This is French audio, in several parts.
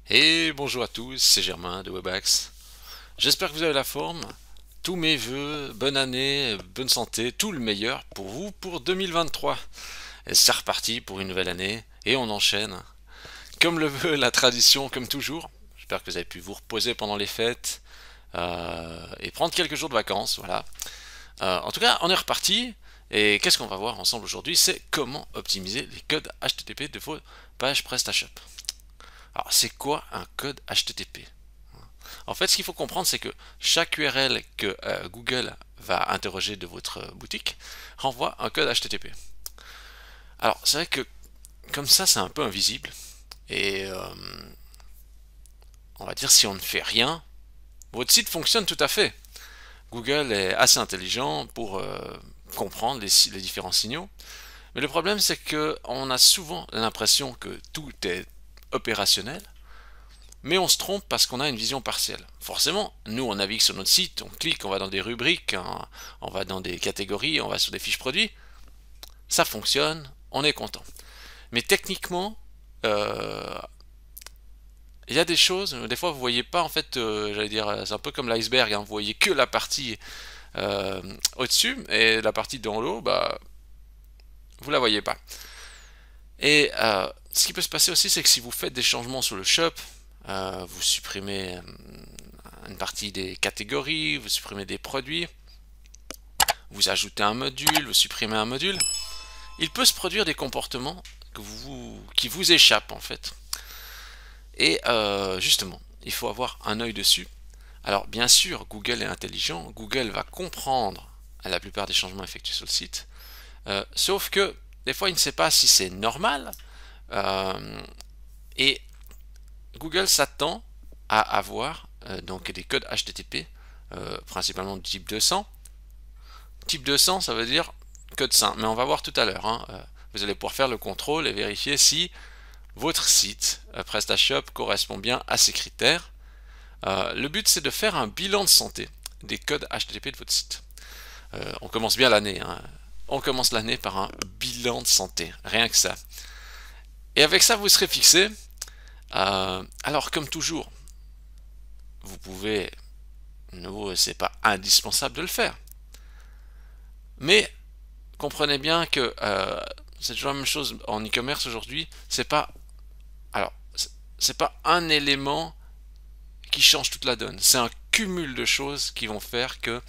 Et bonjour à tous, c'est Germain de Webax. J'espère que vous avez la forme. Tous mes voeux, bonne année, bonne santé, tout le meilleur pour vous pour 2023. Et c'est reparti pour une nouvelle année et on enchaîne. Comme le veut la tradition, comme toujours. J'espère que vous avez pu vous reposer pendant les fêtes et prendre quelques jours de vacances. Voilà. En tout cas, on est reparti. Et qu'est-ce qu'on va voir ensemble aujourd'hui? C'est comment optimiser les codes HTTP de vos pages PrestaShop. Alors, c'est quoi un code HTTP? En fait, ce qu'il faut comprendre, c'est que chaque URL que Google va interroger de votre boutique renvoie un code HTTP. Alors, c'est vrai que comme ça, c'est un peu invisible. Et on va dire, si on ne fait rien, votre site fonctionne tout à fait. Google est assez intelligent pour comprendre les différents signaux. Mais le problème, c'est qu'on a souvent l'impression que tout est opérationnel, mais on se trompe parce qu'on a une vision partielle. Forcément, nous on navigue sur notre site, on clique, on va dans des rubriques, on va dans des catégories, on va sur des fiches produits, ça fonctionne, on est content. Mais techniquement, euh, il y a des choses, des fois vous voyez pas en fait, j'allais dire, c'est un peu comme l'iceberg, hein, vous voyez que la partie au-dessus et la partie dans l'eau, bah vous la voyez pas. Et ce qui peut se passer aussi, c'est que si vous faites des changements sur le shop, vous supprimez une partie des catégories, vous supprimez des produits, vous ajoutez un module, vous supprimez un module, il peut se produire des comportements qui vous échappent en fait. Et justement, il faut avoir un œil dessus. Alors bien sûr, Google est intelligent, Google va comprendre la plupart des changements effectués sur le site, sauf que des fois il ne sait pas si c'est normal, euh, et Google s'attend à avoir donc des codes HTTP, principalement du type 200. Type 200, ça veut dire code sain, mais on va voir tout à l'heure. Hein. Vous allez pouvoir faire le contrôle et vérifier si votre site PrestaShop correspond bien à ces critères. Le but, c'est de faire un bilan de santé des codes HTTP de votre site. On commence bien l'année. Hein. On commence l'année par un bilan de santé, rien que ça. Et avec ça, vous serez fixé. Alors, comme toujours, vous pouvez, c'est pas indispensable de le faire. Mais comprenez bien que c'est toujours la même chose en e-commerce aujourd'hui. Alors, c'est pas un élément qui change toute la donne. C'est un cumul de choses qui vont faire que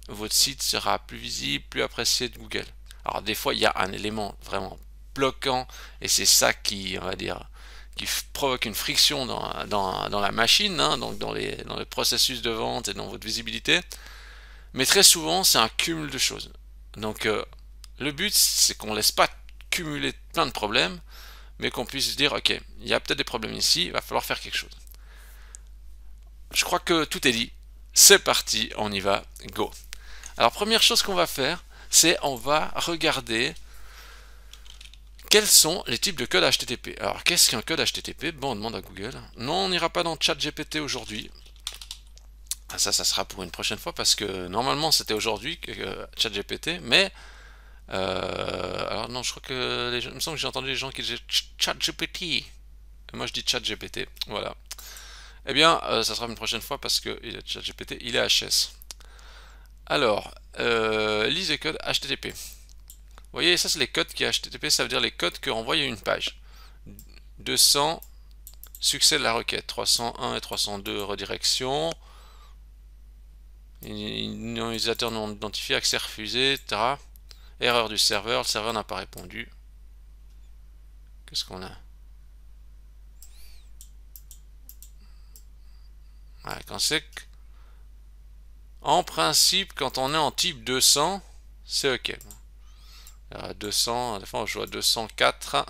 votre site sera plus visible, plus apprécié de Google. Alors des fois, il y a un élément vraiment bloquant et c'est ça qui, on va dire, qui provoque une friction dans la machine, hein, donc dans le processus de vente et dans votre visibilité. Mais très souvent, c'est un cumul de choses. Donc le but, c'est qu'on ne laisse pas cumuler plein de problèmes, mais qu'on puisse se dire, ok, il y a peut-être des problèmes ici, il va falloir faire quelque chose. Je crois que tout est dit. C'est parti, on y va, go. Alors première chose qu'on va faire, c'est on va regarder quels sont les types de codes HTTP. Alors qu'est-ce qu'un code HTTP? Bon, on demande à Google. Non, on n'ira pas dans ChatGPT aujourd'hui. Ça sera pour une prochaine fois parce que normalement c'était aujourd'hui que ChatGPT, mais alors non, je crois que il me semble que j'ai entendu les gens qui disaient ChatGPT. Et moi je dis ChatGPT. Voilà. Eh bien, ça sera une prochaine fois parce que ChatGPT il est HS. Alors, lise les codes HTTP. Vous voyez, ça c'est les codes qui HTTP, ça veut dire les codes que renvoie une page. 200, succès de la requête. 301 et 302, redirection. Utilisateur non identifié, accès refusé, etc. Erreur du serveur, le serveur n'a pas répondu. Qu'est-ce qu'on a? Quand c'est en principe, quand on est en type 200, c'est ok. 200, des fois on joue à 204.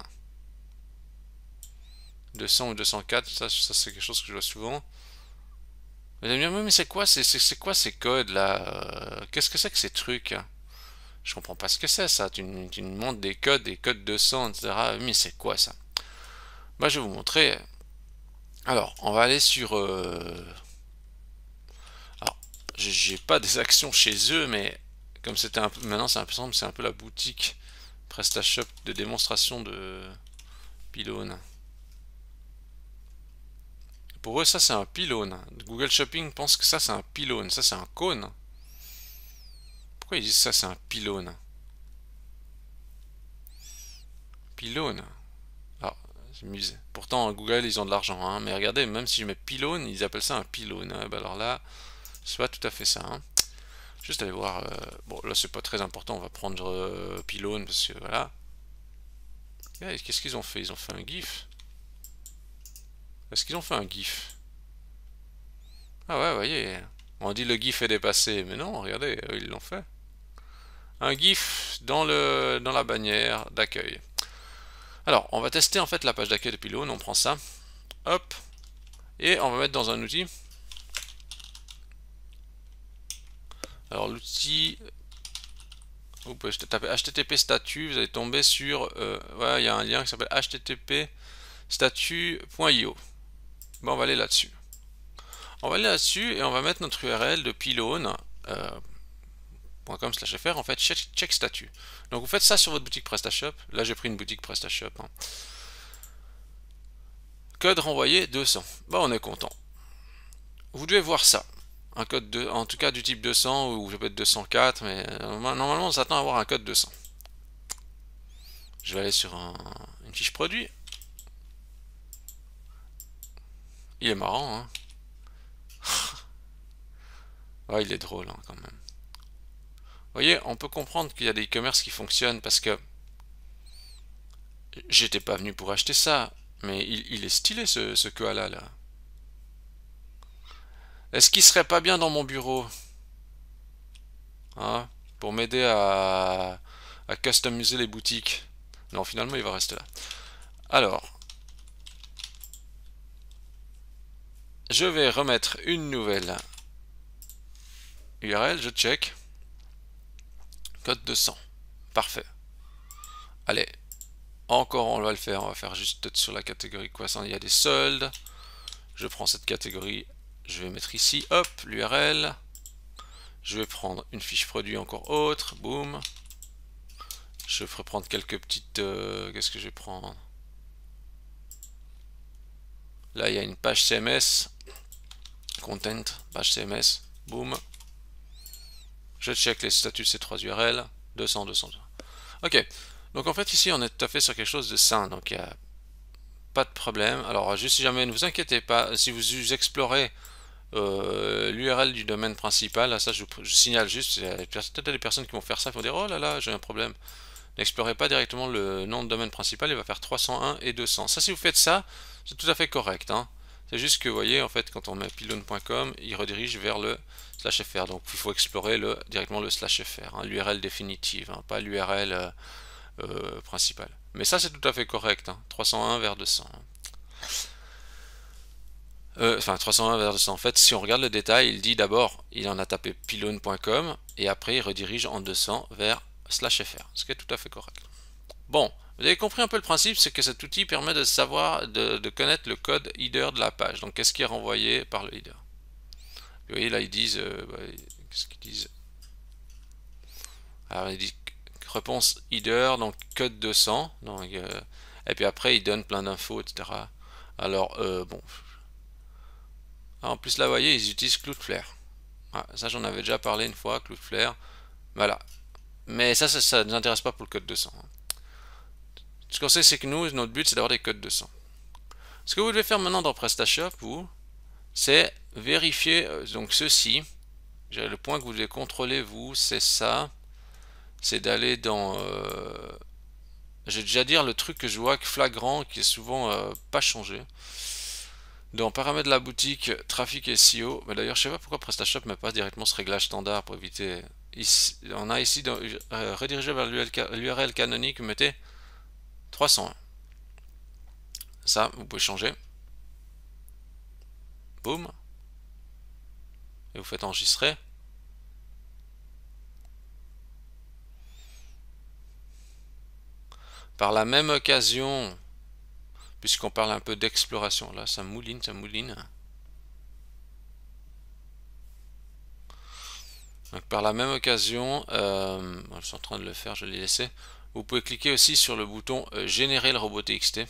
200 ou 204, ça c'est quelque chose que je vois souvent. Vous allez me dire, oui, mais c'est quoi ces codes là? Qu'est-ce que c'est que ces trucs? Je comprends pas ce que c'est ça. Tu me montres des codes 200, etc. Mais c'est quoi ça? Bah, je vais vous montrer. Alors, on va aller sur. Alors, j'ai pas des actions chez eux, mais comme c'était un peu. Maintenant, c'est un peu la boutique PrestaShop de démonstration de pylônes. Pour eux, ça c'est un pylône. Google Shopping pense que ça c'est un pylône. Ça c'est un cône. Pourquoi ils disent ça c'est un pylône? Pylône. Ah, c'est musée. Pourtant, Google, ils ont de l'argent, hein. Mais regardez, même si je mets pylône, ils appellent ça un pylône. Ben alors là, c'est pas tout à fait ça, hein. Juste aller voir. Bon, là, c'est pas très important. On va prendre pylône parce que voilà. Qu'est-ce qu'ils ont fait? Ils ont fait un GIF. Est-ce qu'ils ont fait un GIF? Ah ouais, vous voyez. On dit le GIF est dépassé. Mais non, regardez, ils l'ont fait. Un GIF dans la bannière d'accueil. Alors, on va tester en fait la page d'accueil de Pylone. On prend ça. Hop. Et on va mettre dans un outil. Alors, l'outil. Vous pouvez taper HTTP statut. Vous allez tomber sur. Ouais, il y a un lien qui s'appelle HTTP statut.io. Bon, on va aller là-dessus. On va aller là-dessus et on va mettre notre URL de pylone. .com/fr en fait check statut. Donc vous faites ça sur votre boutique PrestaShop. Là j'ai pris une boutique PrestaShop. Hein. Code renvoyé 200. Bah on est content. Vous devez voir ça. Un code en tout cas du type 200 ou peut-être 204, mais normalement on s'attend à avoir un code 200. Je vais aller sur une fiche produit. Il est marrant, hein. Ouais, il est drôle hein, quand même. Vous voyez, on peut comprendre qu'il y a des e-commerce qui fonctionnent parce que j'étais pas venu pour acheter ça, mais il est stylé ce koala là. Est-ce qu'il serait pas bien dans mon bureau, hein, pour m'aider à customiser les boutiques? Non, finalement il va rester là. Alors, je vais remettre une nouvelle URL, je check. Code 200. Parfait. Allez, encore on va le faire. On va faire juste peut-être sur la catégorie croissant. Il y a des soldes. Je prends cette catégorie. Je vais mettre ici, hop, l'URL. Je vais prendre une fiche produit encore autre. Boum. Je ferai prendre quelques petites... qu'est-ce que je vais prendre? Là, il y a une page CMS. Content, page CMS. Boum. Je check les statuts de ces trois URL. 200, 200. Ok. Donc en fait, ici, on est tout à fait sur quelque chose de sain. Donc il n'y a pas de problème. Alors, juste si jamais, ne vous inquiétez pas. Si vous explorez l'URL du domaine principal, ça je signale juste, il y a peut-être des personnes qui vont faire ça, ils vont dire oh là là j'ai un problème. N'explorez pas directement le nom de domaine principal, il va faire 301 et 200. Ça, si vous faites ça, c'est tout à fait correct, hein. C'est juste que vous voyez en fait quand on met pylone.com, il redirige vers le /fr, donc il faut explorer directement le /fr, hein, l'URL définitive, hein, pas l'URL principale. Mais ça c'est tout à fait correct, hein, 301 vers 200. Enfin 301 vers 200. En fait, si on regarde le détail, il dit d'abord, il en a tapé pylone.com et après il redirige en 200 vers /fr, ce qui est tout à fait correct. Bon, vous avez compris un peu le principe, c'est que cet outil permet de savoir, de connaître le code header de la page. Donc qu'est-ce qui est renvoyé par le header. Vous voyez là ils disent, qu'est-ce qu'ils disent? Alors ils disent réponse header, donc code 200, donc, et puis après ils donnent plein d'infos, etc. Alors bon. En plus là vous voyez ils utilisent Cloudflare. Ah, ça j'en avais déjà parlé une fois, Cloudflare. Voilà. Mais ça ne nous intéresse pas pour le code 200. Ce qu'on sait c'est que nous, notre but c'est d'avoir des codes 200. Ce que vous devez faire maintenant dans PrestaShop, vous, c'est vérifier donc ceci. Le point que vous devez contrôler vous, c'est ça. C'est d'aller dans... je vais déjà dire le truc que je vois flagrant, qui est souvent pas changé. Dans paramètres de la boutique, trafic SEO, mais d'ailleurs je sais pas pourquoi PrestaShop met pas directement ce réglage standard pour éviter. Ici, on a ici rediriger vers l'URL canonique, vous mettez 301. Ça, vous pouvez changer. Boum. Et vous faites enregistrer. Par la même occasion, puisqu'on parle un peu d'exploration, là ça mouline, ça mouline. Donc par la même occasion, je suis en train de le faire, je l'ai laissé. Vous pouvez cliquer aussi sur le bouton générer le robot TXT.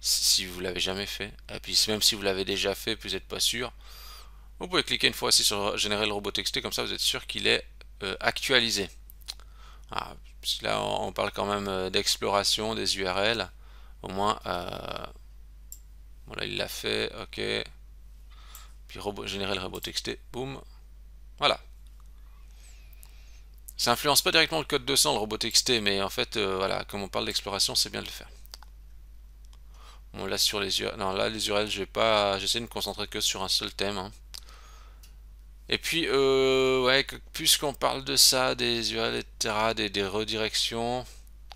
si vous l'avez jamais fait. Et puis même si vous l'avez déjà fait, puis vous n'êtes pas sûr, vous pouvez cliquer une fois aussi sur générer le robot texté, comme ça vous êtes sûr qu'il est actualisé. Ah, parce que là on parle quand même d'exploration des URL. Au moins, voilà, il l'a fait, ok. Puis générer le robot texté, boum. Voilà. Ça influence pas directement le code 200, le robot texté, mais en fait, voilà, comme on parle d'exploration, c'est bien de le faire. Bon, là sur les URL, non, là les URL, j'essaie de me concentrer que sur un seul thème. Hein. Et puis, ouais, puisqu'on parle de ça, des URL, etc., des redirections,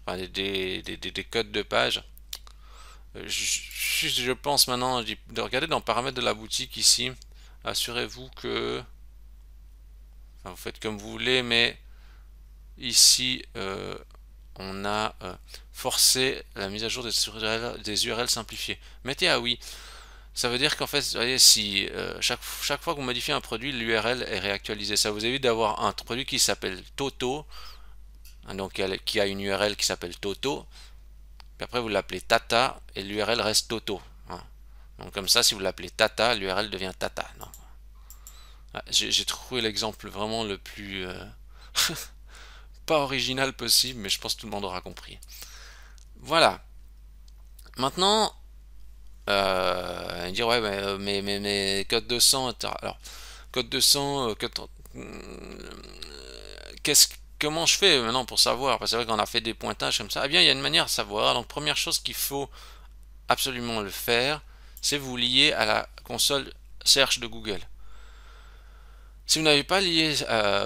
enfin, des codes de page, je pense maintenant de regarder dans paramètres de la boutique ici. Assurez-vous que, enfin, vous faites comme vous voulez, mais ici, on a forcé la mise à jour des URL simplifiées. Mettez à oui. Ça veut dire qu'en fait, vous voyez, si chaque fois que vous modifiez un produit, l'URL est réactualisée. Ça vous évite d'avoir un produit qui s'appelle Toto, hein, donc qui a une URL qui s'appelle Toto, puis après vous l'appelez Tata et l'URL reste Toto. Hein. Donc comme ça, si vous l'appelez Tata, l'URL devient Tata. J'ai trouvé l'exemple vraiment le plus pas original possible, mais je pense que tout le monde aura compris. Voilà. Maintenant, dire ouais, mais code 200, etc. Alors, code 200, comment je fais maintenant pour savoir? Parce que c'est vrai qu'on a fait des pointages comme ça. Eh bien, il y a une manière de savoir. Donc, première chose qu'il faut absolument le faire, c'est vous lier à la console Search de Google. Si vous n'avez pas lié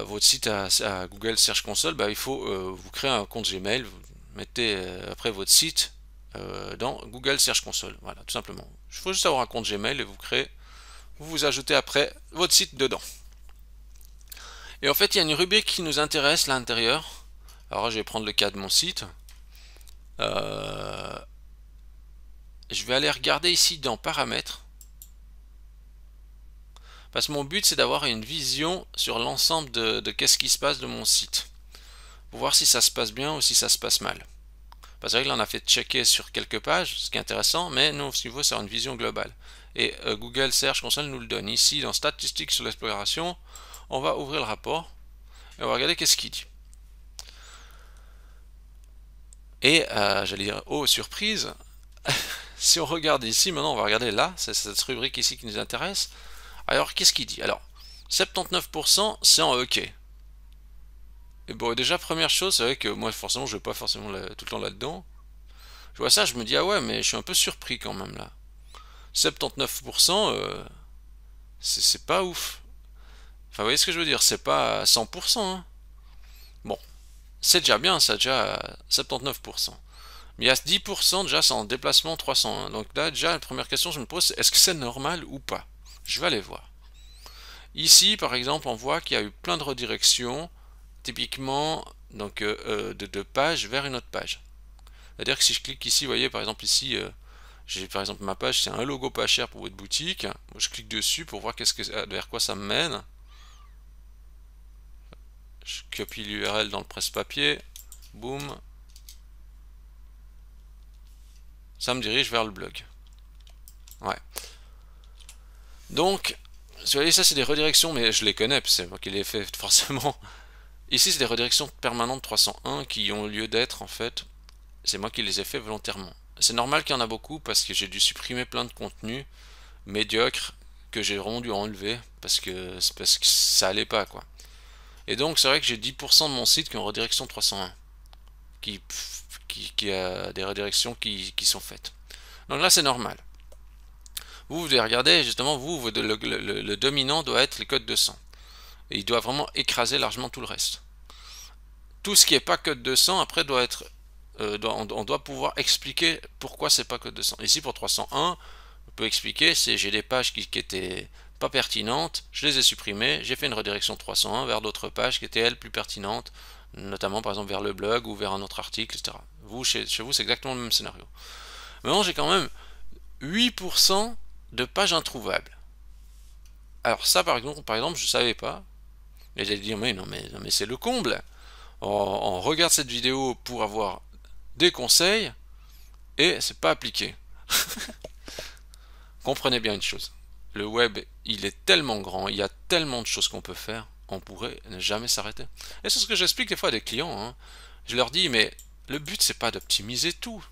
votre site à Google Search Console, bah, il faut vous créer un compte Gmail, vous mettez après votre site dans Google Search Console. Voilà, tout simplement. Il faut juste avoir un compte Gmail et vous ajoutez après votre site dedans. Et en fait, il y a une rubrique qui nous intéresse là à l'intérieur. Alors, je vais prendre le cas de mon site. Je vais aller regarder ici dans Paramètres. Parce que mon but, c'est d'avoir une vision sur l'ensemble de qu'est-ce qui se passe de mon site. Pour voir si ça se passe bien ou si ça se passe mal. Parce que là, on a fait checker sur quelques pages, ce qui est intéressant, mais nous, ce qu'il faut, c'est une vision globale. Et Google Search Console nous le donne. Ici, dans Statistiques sur l'exploration, on va ouvrir le rapport et on va regarder qu'est-ce qu'il dit. Et j'allais dire, oh surprise, si on regarde ici, maintenant on va regarder là, c'est cette rubrique ici qui nous intéresse. Alors qu'est-ce qu'il dit? Alors 79% c'est en OK. Et bon déjà première chose, c'est vrai que moi forcément je vais pas forcément tout le temps là-dedans. Je vois ça, je me dis ah ouais mais je suis un peu surpris quand même là. 79% c'est pas ouf. Enfin vous voyez ce que je veux dire, c'est pas 100%. Hein. Bon, c'est déjà bien, c'est déjà 79%. Mais il y a 10% déjà c'est en déplacement 301. Donc là déjà la première question que je me pose c'est est-ce que c'est normal ou pas? Je vais aller voir. Ici par exemple on voit qu'il y a eu plein de redirections, typiquement donc de page vers une autre page. C'est-à-dire que si je clique ici, vous voyez par exemple ici j'ai par exemple ma page, c'est un logo pas cher pour votre boutique. Moi, je clique dessus pour voir vers quoi ça me mène. Je copie l'URL dans le presse-papier. Boum. Ça me dirige vers le blog. Ouais. Donc, vous voyez, ça c'est des redirections, mais je les connais, c'est moi qui les ai fait forcément. Ici, c'est des redirections permanentes 301 qui ont lieu d'être en fait. C'est moi qui les ai fait volontairement. C'est normal qu'il y en a beaucoup parce que j'ai dû supprimer plein de contenus médiocres que j'ai vraiment dû enlever parce que ça allait pas quoi. Et donc c'est vrai que j'ai 10% de mon site qui ont redirection 301 qui a des redirections qui sont faites. Donc là c'est normal. Vous devez regarder justement le dominant doit être le code 200 et il doit vraiment écraser largement tout le reste. Tout ce qui n'est pas code 200 après doit être on doit pouvoir expliquer pourquoi c'est pas code 200. Ici pour 301 on peut expliquer c'est j'ai des pages qui étaient pas pertinentes, je les ai supprimées, j'ai fait une redirection 301 vers d'autres pages qui étaient elles plus pertinentes, notamment par exemple vers le blog ou vers un autre article, etc. Chez vous c'est exactement le même scénario. Maintenant j'ai quand même 8% de pages introuvables. Alors ça par exemple je savais pas. Et j'allais dire mais non mais c'est le comble. On regarde cette vidéo pour avoir des conseils et c'est pas appliqué. Comprenez bien une chose. Le web, il est tellement grand, il y a tellement de choses qu'on peut faire, on pourrait ne jamais s'arrêter. Et c'est ce que j'explique des fois à des clients, hein. Je leur dis, mais le but, c'est pas d'optimiser tout.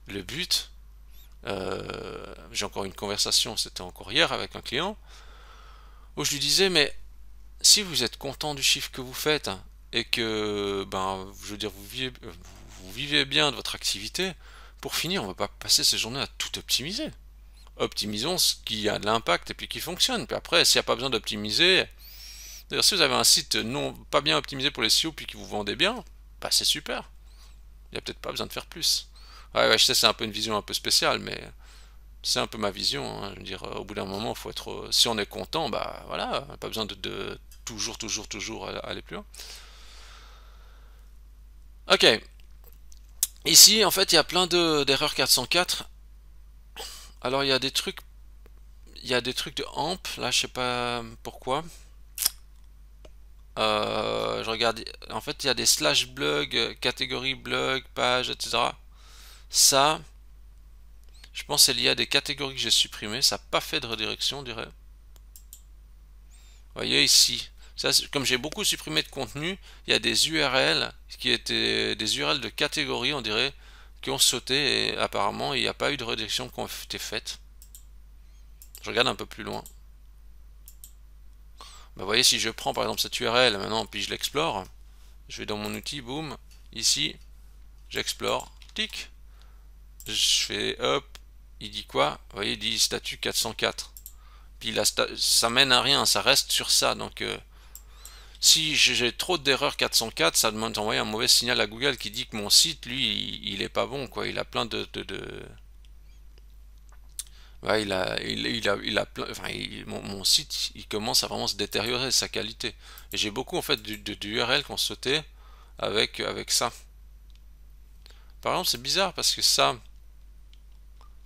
Le but, j'ai encore une conversation, c'était encore hier avec un client, où je lui disais, mais si vous êtes content du chiffre que vous faites, hein, et que, ben, je veux dire, vous vivez bien de votre activité, pour finir, on ne va pas passer ces journées à tout optimiser. Optimisons ce qui a de l'impact et puis qui fonctionne. Puis après, s'il n'y a pas besoin d'optimiser, d'ailleurs, si vous avez un site non pas bien optimisé pour les SEO puis qui vous vendez bien, bah c'est super. Il n'y a peut-être pas besoin de faire plus. Ouais, je sais, c'est un peu une vision un peu spéciale, mais c'est un peu ma vision, hein. Je veux dire, au bout d'un moment, faut être, si on est content, bah voilà, pas besoin de toujours aller plus loin. Ok. Ici, en fait, il y a plein d'erreurs 404. Alors, il y a des trucs de AMP, là, je sais pas pourquoi. Je regarde, en fait, il y a des slash blog, catégorie blog, page, etc. Ça, je pense que c'est lié à des catégories que j'ai supprimées. Ça n'a pas fait de redirection, on dirait. Vous voyez ici. Ça, comme j'ai beaucoup supprimé de contenu, il y a des URL qui étaient des URL de catégorie, on dirait, qui ont sauté et apparemment il n'y a pas eu de redirection qui ont été faites. Je regarde un peu plus loin. Bah, vous voyez, si je prends par exemple cette URL maintenant, puis je l'explore, je vais dans mon outil, boum, ici, j'explore, tic, je fais hop, il dit quoi? Vous voyez, il dit statut 404. Puis là, ça mène à rien, ça reste sur ça. Donc, si j'ai trop d'erreurs 404, ça demande d'envoyer un mauvais signal à Google qui dit que mon site, lui, il est pas bon, quoi. Il a plein ouais, il a plein, enfin, mon site, il commence à vraiment se détériorer sa qualité. Et j'ai beaucoup en fait d'URL qu'on sautait avec ça. Par exemple, c'est bizarre parce que ça,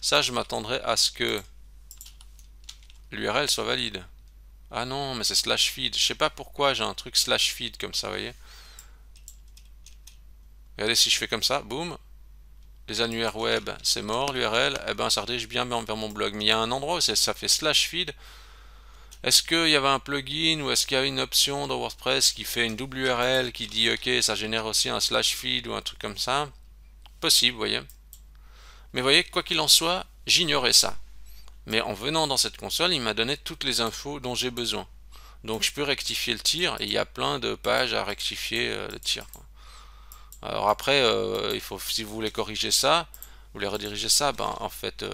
je m'attendrais à ce que l'URL soit valide. Ah non, mais c'est slash feed. Je sais pas pourquoi j'ai un truc slash feed comme ça, vous voyez. Regardez si je fais comme ça, boum. Les annuaires web, c'est mort, l'URL, eh ben ça redirige bien vers mon blog. Mais il y a un endroit où ça fait slash feed. Est-ce qu'il y avait un plugin ou est-ce qu'il y a une option dans WordPress qui fait une double URL qui dit ok, ça génère aussi un slash feed ou un truc comme ça? Possible, vous voyez. Mais vous voyez, quoi qu'il en soit, j'ignorais ça. Mais en venant dans cette console, il m'a donné toutes les infos dont j'ai besoin. Donc je peux rectifier le tir et il y a plein de pages à rectifier le tir. Alors après, il faut, si vous voulez corriger ça, vous voulez rediriger ça, ben en fait,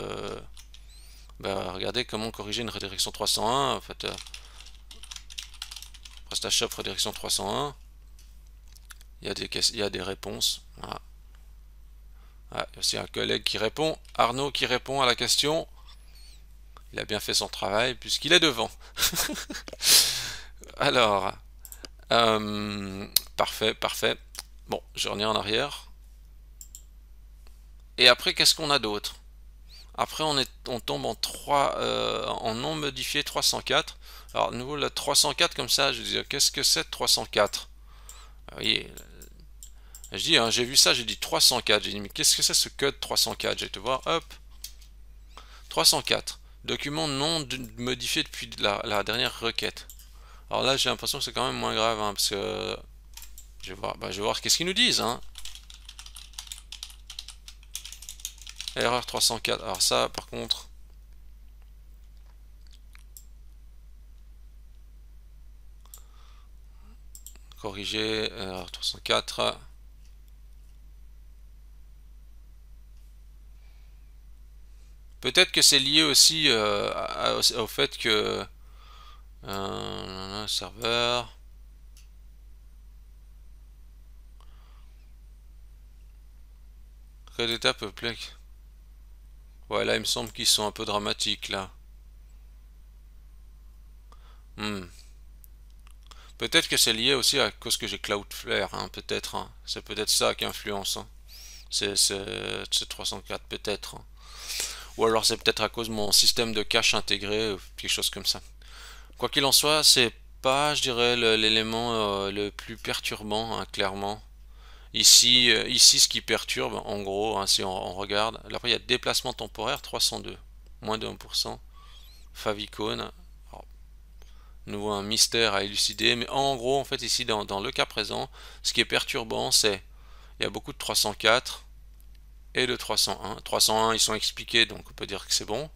ben, regardez comment corriger une redirection 301. En fait, PrestaShop redirection 301. Il y a des réponses. Voilà. Ah, il y a aussi un collègue qui répond, Arnaud qui répond à la question. Il a bien fait son travail puisqu'il est devant. Alors, parfait, parfait. Bon, je reviens en arrière. Et après, qu'est-ce qu'on a d'autre? Après, on tombe en non modifié 304. Alors, de nouveau, le 304, comme ça, je dis, qu'est-ce que c'est 304? Vous voyez, je dis, hein, j'ai vu ça, j'ai dit 304. J'ai dit, mais qu'est-ce que c'est ce code 304? J'ai été voir, hop, 304. Document non modifié depuis la dernière requête. Alors là, j'ai l'impression que c'est quand même moins grave, hein, parce que je vais voir qu'est-ce qu'ils nous disent, hein. Erreur 304. Alors ça, par contre, corriger, erreur 304. Peut-être que c'est lié aussi au fait que serveur. Code étape peuplé. Ouais, là, il me semble qu'ils sont un peu dramatiques, là. Peut-être que c'est lié aussi à cause que j'ai Cloudflare, hein, peut-être, hein. C'est peut-être ça qui influence, hein. C'est 304, peut-être, hein. Ou alors c'est peut-être à cause de mon système de cache intégré, ou quelque chose comme ça. Quoi qu'il en soit, c'est pas, je dirais, l'élément le plus perturbant, hein, clairement. Ici, ce qui perturbe, en gros, hein, si on regarde, là, après, il y a déplacement temporaire 302, moins de 1%, favicon, nouveau un mystère à élucider, mais en gros, en fait, ici, dans le cas présent, ce qui est perturbant, c'est, il y a beaucoup de 304 et de 301. 301, ils sont expliqués, donc on peut dire que c'est bon.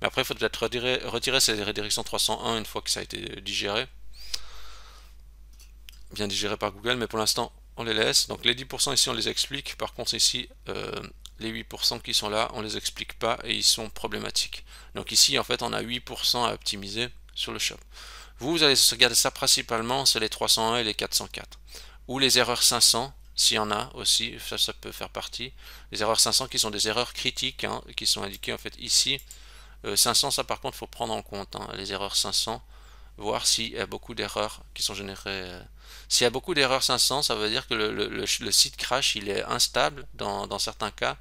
Mais après, il faut peut-être retirer ces redirections 301 une fois que ça a été digéré, bien digéré par Google, mais pour l'instant, on les laisse. Donc les 10% ici, on les explique. Par contre, ici, les 8% qui sont là, on les explique pas et ils sont problématiques. Donc ici, en fait, on a 8% à optimiser sur le shop. Vous allez regarder ça principalement, c'est les 301 et les 404. Ou les erreurs 500, s'il y en a aussi, ça peut faire partie. Les erreurs 500 qui sont des erreurs critiques, hein, qui sont indiquées en fait ici. 500, ça par contre, il faut prendre en compte, hein, les erreurs 500, voir s'il y a beaucoup d'erreurs qui sont générées. S'il y a beaucoup d'erreurs 500, ça veut dire que le site crash, il est instable dans certains cas,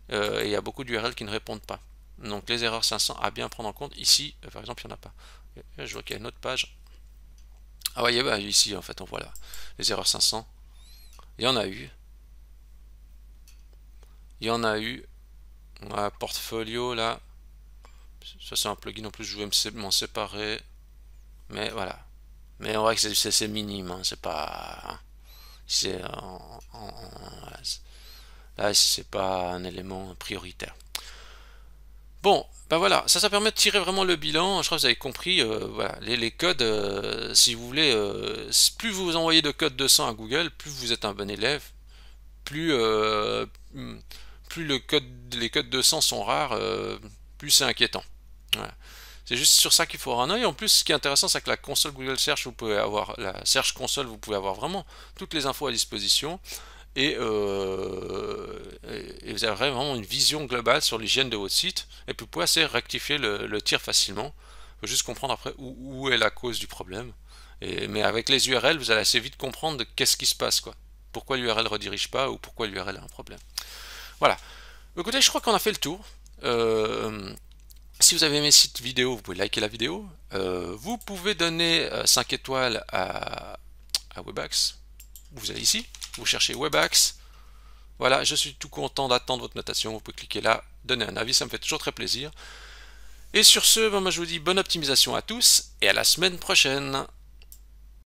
et il y a beaucoup d'URL qui ne répondent pas. Donc les erreurs 500 à bien prendre en compte. Ici, par exemple, il n'y en a pas. Je vois qu'il y a une autre page. Ah voyez, bah, ici, en fait, on voit là, les erreurs 500. Il y en a eu. Il y en a eu. Un portfolio, là. Ça, c'est un plugin, en plus, je vais m'en séparer. Mais voilà. Mais on voit que c'est minime, hein, c'est pas. C'est là, c'est pas un élément prioritaire. Bon, ben voilà, ça permet de tirer vraiment le bilan. Je crois que vous avez compris. Voilà, les codes, si vous voulez, plus vous envoyez de code 200 à Google, plus vous êtes un bon élève, plus plus les codes 200 sont rares, plus c'est inquiétant. Voilà. C'est juste sur ça qu'il faut avoir un œil. En plus, ce qui est intéressant, c'est que la console Google Search, vous pouvez avoir la Search Console, vous pouvez avoir vraiment toutes les infos à disposition. Et, et vous avez vraiment une vision globale sur l'hygiène de votre site. Et puis vous pouvez assez rectifier le tir facilement. Il faut juste comprendre après où est la cause du problème. Mais avec les URL, vous allez assez vite comprendre de qu'est-ce qui se passe, quoi. Pourquoi l'URL ne redirige pas ou pourquoi l'URL a un problème. Voilà. Écoutez, je crois qu'on a fait le tour. Si vous avez aimé cette vidéo, vous pouvez liker la vidéo. Vous pouvez donner 5 étoiles à Webaxe. Vous allez ici, vous cherchez Webaxe. Voilà, je suis tout content d'attendre votre notation. Vous pouvez cliquer là, donner un avis, ça me fait toujours très plaisir. Et sur ce, moi je vous dis bonne optimisation à tous et à la semaine prochaine.